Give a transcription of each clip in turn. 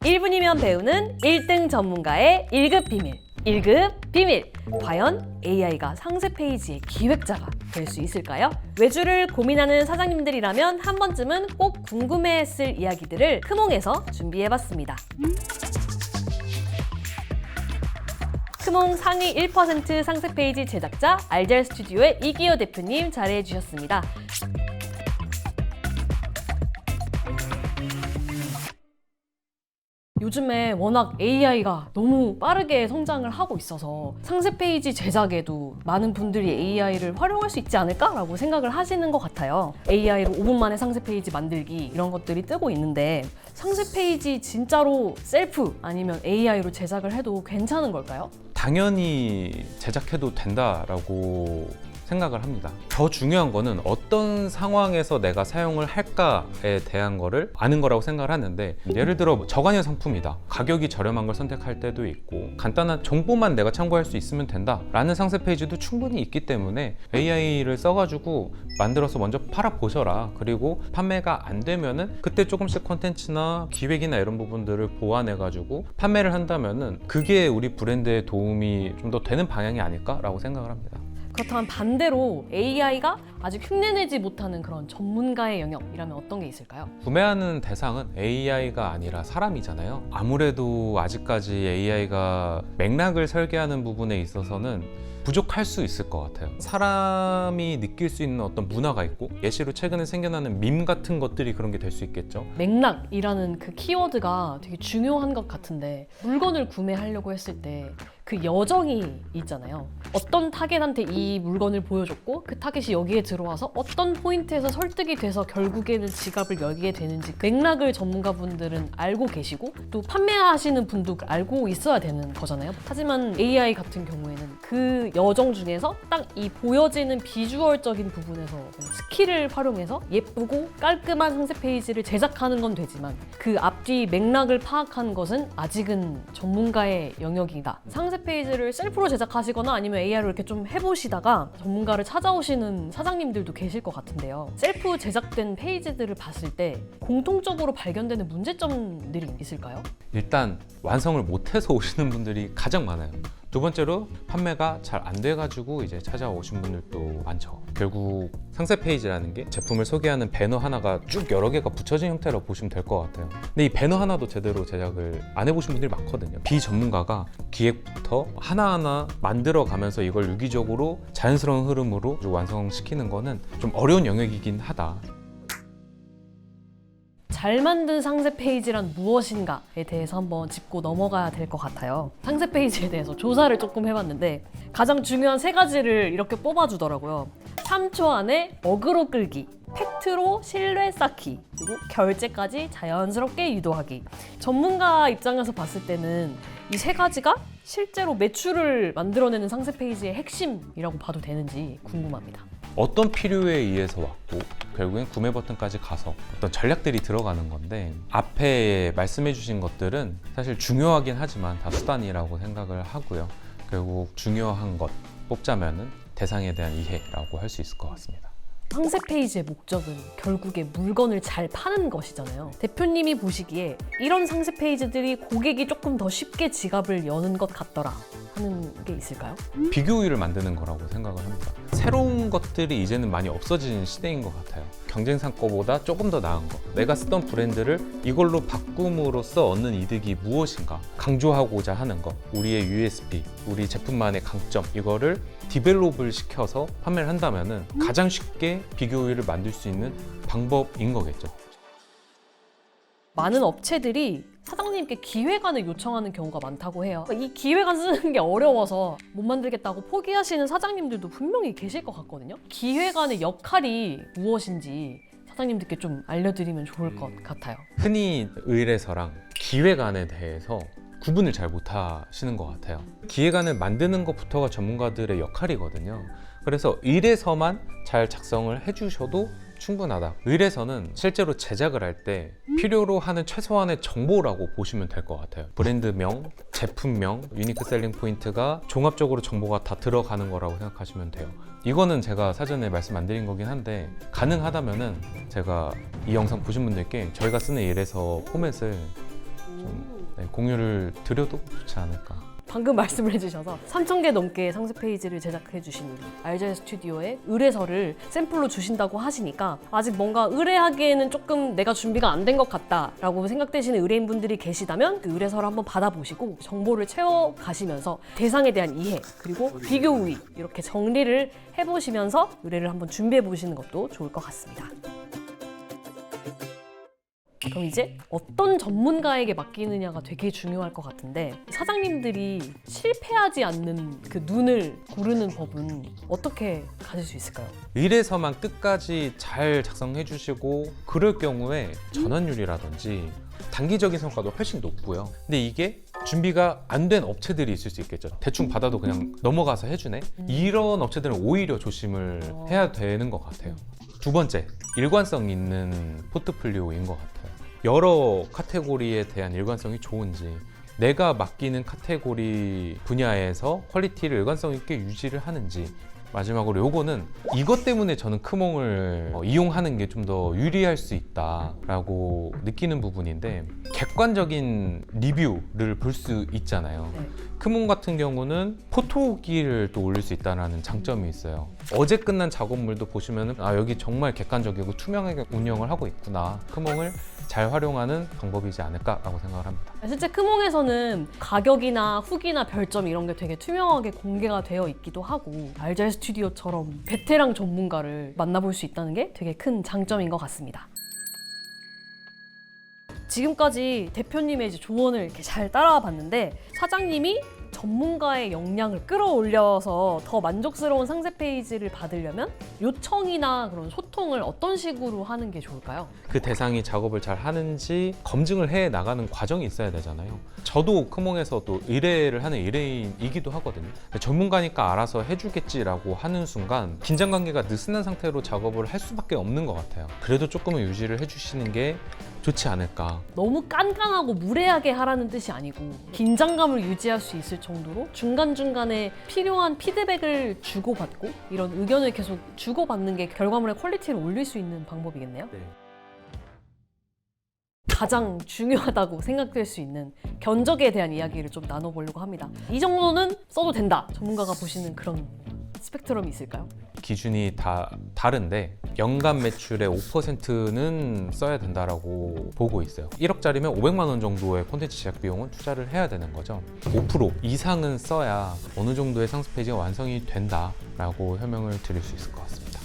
1분이면 배우는 1등 전문가의 1급 비밀. 1급 비밀! 과연 AI가 상세 페이지의 기획자가 될 수 있을까요? 외주를 고민하는 사장님들이라면 한 번쯤은 꼭 궁금해했을 이야기들을 크몽에서 준비해봤습니다. 크몽 상위 1% 상세 페이지 제작자 알젤 스튜디오의 이기호 대표님 자리해주셨습니다. 요즘에 워낙 AI가 너무 빠르게 성장을 하고 있어서 상세 페이지 제작에도 많은 분들이 AI를 활용할 수 있지 않을까라고 생각을 하시는 것 같아요. AI로 5분 만에 상세 페이지 만들기 이런 것들이 뜨고 있는데 상세 페이지 진짜로 셀프 아니면 AI로 제작을 해도 괜찮은 걸까요? 당연히 제작해도 된다라고 생각을 합니다. 더 중요한 거는 어떤 상황에서 내가 사용을 할까에 대한 거를 아는 거라고 생각을 하는데, 예를 들어 저가형 상품이다, 가격이 저렴한 걸 선택할 때도 있고 간단한 정보만 내가 참고할 수 있으면 된다 라는 상세 페이지도 충분히 있기 때문에 AI를 써가지고 만들어서 먼저 팔아보셔라. 그리고 판매가 안 되면은 그때 조금씩 콘텐츠나 기획이나 이런 부분들을 보완해가지고 판매를 한다면은 그게 우리 브랜드에 도움이 좀 더 되는 방향이 아닐까라고 생각을 합니다. 그렇다면 반대로 AI가 아직 흉내내지 못하는 그런 전문가의 영역이라면 어떤 게 있을까요? 구매하는 대상은 AI가 아니라 사람이잖아요. 아무래도 아직까지 AI가 맥락을 설계하는 부분에 있어서는 부족할 수 있을 것 같아요. 사람이 느낄 수 있는 어떤 문화가 있고, 예시로 최근에 생겨나는 밈 같은 것들이 그런 게 될 수 있겠죠. 맥락이라는 그 키워드가 되게 중요한 것 같은데, 물건을 구매하려고 했을 때 그 여정이 있잖아요. 어떤 타겟한테 이 물건을 보여줬고 그 타겟이 여기에 들어와서 어떤 포인트에서 설득이 돼서 결국에는 지갑을 열게 되는지 맥락을 전문가분들은 알고 계시고 또 판매하시는 분도 알고 있어야 되는 거잖아요. 하지만 AI 같은 경우에는 그 여정 중에서 딱 이 보여지는 비주얼적인 부분에서 스킬을 활용해서 예쁘고 깔끔한 상세 페이지를 제작하는 건 되지만 그 앞뒤 맥락을 파악하는 것은 아직은 전문가의 영역이다. 상세 페이지를 셀프로 제작하시거나 아니면 AI로 이렇게 좀 해보시다가 전문가를 찾아오시는 사장님들도 계실 것 같은데요. 셀프 제작된 페이지들을 봤을 때 공통적으로 발견되는 문제점들이 있을까요? 일단 완성을 못해서 오시는 분들이 가장 많아요. 두 번째로 판매가 잘 안 돼가지고 이제 찾아오신 분들도 많죠. 결국 상세 페이지라는 게 제품을 소개하는 배너 하나가 쭉 여러 개가 붙여진 형태라고 보시면 될 것 같아요. 근데 이 배너 하나도 제대로 제작을 안 해보신 분들이 많거든요. 비전문가가 기획부터 하나하나 만들어가면서 이걸 유기적으로 자연스러운 흐름으로 완성시키는 거는 좀 어려운 영역이긴 하다. 잘 만든 상세 페이지란 무엇인가에 대해서 한번 짚고 넘어가야 될 것 같아요. 상세 페이지에 대해서 조사를 조금 해봤는데 가장 중요한 3가지를 이렇게 뽑아주더라고요. 3초 안에 어그로 끌기, 팩트로 신뢰 쌓기, 그리고 결제까지 자연스럽게 유도하기. 전문가 입장에서 봤을 때는 이 3가지가 실제로 매출을 만들어내는 상세 페이지의 핵심이라고 봐도 되는지 궁금합니다. 어떤 필요에 의해서 왔고 결국엔 구매 버튼까지 가서 어떤 전략들이 들어가는 건데, 앞에 말씀해 주신 것들은 사실 중요하긴 하지만 다 수단이라고 생각을 하고요. 결국 중요한 것 뽑자면은 대상에 대한 이해라고 할 수 있을 것 같습니다. 상세 페이지의 목적은 결국에 물건을 잘 파는 것이잖아요. 대표님이 보시기에 이런 상세 페이지들이 고객이 조금 더 쉽게 지갑을 여는 것 같더라 하는 게 있을까요? 비교율을 만드는 거라고 생각을 합니다. 새로운 것들이 이제는 많이 없어지는 시대인 것 같아요. 경쟁사 거보다 조금 더 나은 거, 내가 쓰던 브랜드를 이걸로 바꿈으로써 얻는 이득이 무엇인가 강조하고자 하는 거, 우리의 USP, 우리 제품만의 강점, 이거를 디벨롭을 시켜서 판매를 한다면은 가장 쉽게 비교율을 만들 수 있는 방법인 거겠죠. 많은 업체들이 사장님께 기획안을 요청하는 경우가 많다고 해요. 이 기획안 쓰는 게 어려워서 못 만들겠다고 포기하시는 사장님들도 분명히 계실 것 같거든요. 기획안의 역할이 무엇인지 사장님들께 좀 알려드리면 좋을 것 같아요. 흔히 의뢰서랑 기획안에 대해서 구분을 잘 못하시는 것 같아요. 기획안을 만드는 것부터가 전문가들의 역할이거든요. 그래서 의뢰서만 잘 작성을 해주셔도 충분하다. 의뢰서는 실제로 제작을 할 때 필요로 하는 최소한의 정보라고 보시면 될 것 같아요. 브랜드명, 제품명, 유니크 셀링 포인트가 종합적으로 정보가 다 들어가는 거라고 생각하시면 돼요. 이거는 제가 사전에 말씀 안 드린 거긴 한데, 가능하다면은 제가 이 영상 보신 분들께 저희가 쓰는 의뢰서 포맷을 좀 공유를 드려도 좋지 않을까. 방금 말씀을 해주셔서 3,000개 넘게 상세 페이지를 제작해 주신 알자이 스튜디오에 의뢰서를 샘플로 주신다고 하시니까 아직 뭔가 의뢰하기에는 조금 내가 준비가 안 된 것 같다라고 생각되시는 의뢰인분들이 계시다면 그 의뢰서를 한번 받아보시고 정보를 채워가시면서 대상에 대한 이해 그리고 비교 우위 이렇게 정리를 해보시면서 의뢰를 한번 준비해 보시는 것도 좋을 것 같습니다. 그럼 이제 어떤 전문가에게 맡기느냐가 되게 중요할 것 같은데 사장님들이 실패하지 않는 그 눈을 고르는 법은 어떻게 가질 수 있을까요? 의뢰서만 끝까지 잘 작성해 주시고 그럴 경우에 전환율이라든지 단기적인 성과도 훨씬 높고요. 근데 이게 준비가 안 된 업체들이 있을 수 있겠죠. 대충 받아도 그냥 넘어가서 해주네. 이런 업체들은 오히려 조심을 해야 되는 것 같아요. 두 번째, 일관성 있는 포트폴리오인 것 같아요. 여러 카테고리에 대한 일관성이 좋은지, 내가 맡기는 카테고리 분야에서 퀄리티를 일관성 있게 유지를 하는지, 마지막으로 요거는 이것 때문에 저는 크몽을 이용하는 게 좀 더 유리할 수 있다라고 느끼는 부분인데, 객관적인 리뷰를 볼 수 있잖아요. 크몽 같은 경우는 포토기를 또 올릴 수 있다는 장점이 있어요. 어제 끝난 작업물도 보시면은 여기 정말 객관적이고 투명하게 운영을 하고 있구나. 크몽을 잘 활용하는 방법이지 않을까라고 생각을 합니다. 실제 크몽에서는 가격이나 후기나 별점 이런 게 되게 투명하게 공개가 되어 있기도 하고 알자이 스튜디오처럼 베테랑 전문가를 만나볼 수 있다는 게 되게 큰 장점인 것 같습니다. 지금까지 대표님의 이제 조언을 이렇게 잘 따라와 봤는데 사장님이 전문가의 역량을 끌어올려서 더 만족스러운 상세 페이지를 받으려면 요청이나 그런 소통을 어떤 식으로 하는 게 좋을까요? 그 대상이 작업을 잘 하는지 검증을 해 나가는 과정이 있어야 되잖아요. 저도 크몽에서 또 의뢰를 하는 의뢰인이기도 하거든요. 전문가니까 알아서 해주겠지라고 하는 순간 긴장 관계가 느슨한 상태로 작업을 할 수밖에 없는 것 같아요. 그래도 조금은 유지를 해주시는 게 좋지 않을까. 너무 깐깐하고 무례하게 하라는 뜻이 아니고 긴장감을 유지할 수 있을 정도로 중간중간에 필요한 피드백을 주고받고 이런 의견을 계속 주고받는 게 결과물의 퀄리티를 올릴 수 있는 방법이겠네요. 네. 가장 중요하다고 생각될 수 있는 견적에 대한 이야기를 좀 나눠보려고 합니다. 이 정도는 써도 된다. 전문가가 보시는 그런 스펙트럼이 있을까요? 기준이 다 다른데 연간 매출의 5%는 써야 된다라고 보고 있어요. 1억짜리면 500만 원 정도의 콘텐츠 제작 비용은 투자를 해야 되는 거죠. 5% 이상은 써야 어느 정도의 상세 페이지가 완성이 된다라고 설명을 드릴 수 있을 것 같습니다.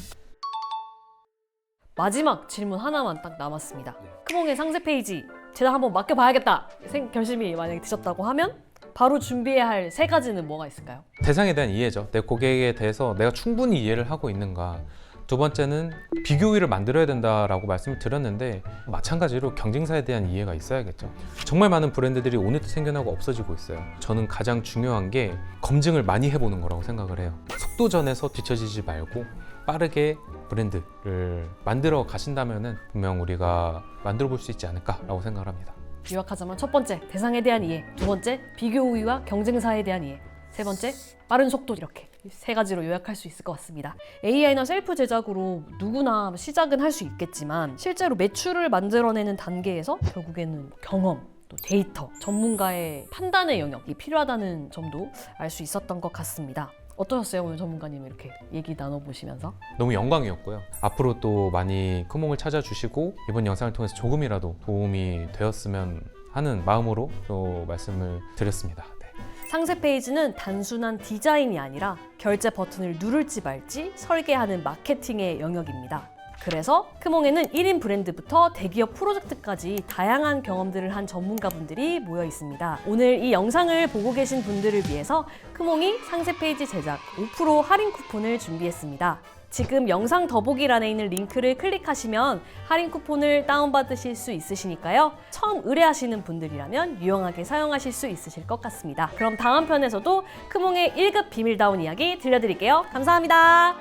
마지막 질문 하나만 딱 남았습니다. 크몽의 상세 페이지 제작 한번 맡겨봐야겠다 결심이 만약에 드셨다고 하면 바로 준비해야 할 3가지는 뭐가 있을까요? 대상에 대한 이해죠. 내 고객에 대해서 내가 충분히 이해를 하고 있는가. 두 번째는 비교위를 만들어야 된다라고 말씀을 드렸는데 마찬가지로 경쟁사에 대한 이해가 있어야겠죠. 정말 많은 브랜드들이 오늘도 생겨나고 없어지고 있어요. 저는 가장 중요한 게 검증을 많이 해보는 거라고 생각을 해요. 속도전에서 뒤처지지 말고 빠르게 브랜드를 만들어 가신다면 분명 우리가 만들어 볼 수 있지 않을까라고 생각을 합니다. 요약하자면 첫 번째, 대상에 대한 이해. 두 번째, 비교 우위와 경쟁사에 대한 이해. 세 번째, 빠른 속도. 이렇게 3가지로 요약할 수 있을 것 같습니다. AI나 셀프 제작으로 누구나 시작은 할 수 있겠지만 실제로 매출을 만들어내는 단계에서 결국에는 경험, 또 데이터, 전문가의 판단의 영역이 필요하다는 점도 알 수 있었던 것 같습니다. 어떠셨어요? 오늘 전문가님 이렇게 얘기 나눠보시면서? 너무 영광이었고요. 앞으로 또 많이 크몽을 찾아주시고 이번 영상을 통해서 조금이라도 도움이 되었으면 하는 마음으로 또 말씀을 드렸습니다. 네. 상세 페이지는 단순한 디자인이 아니라 결제 버튼을 누를지 말지 설계하는 마케팅의 영역입니다. 그래서 크몽에는 1인 브랜드부터 대기업 프로젝트까지 다양한 경험들을 한 전문가분들이 모여 있습니다. 오늘 이 영상을 보고 계신 분들을 위해서 크몽이 상세 페이지 제작 5% 할인 쿠폰을 준비했습니다. 지금 영상 더보기란에 있는 링크를 클릭하시면 할인 쿠폰을 다운받으실 수 있으시니까요. 처음 의뢰하시는 분들이라면 유용하게 사용하실 수 있으실 것 같습니다. 그럼 다음 편에서도 크몽의 1급 비밀다운 이야기 들려드릴게요. 감사합니다.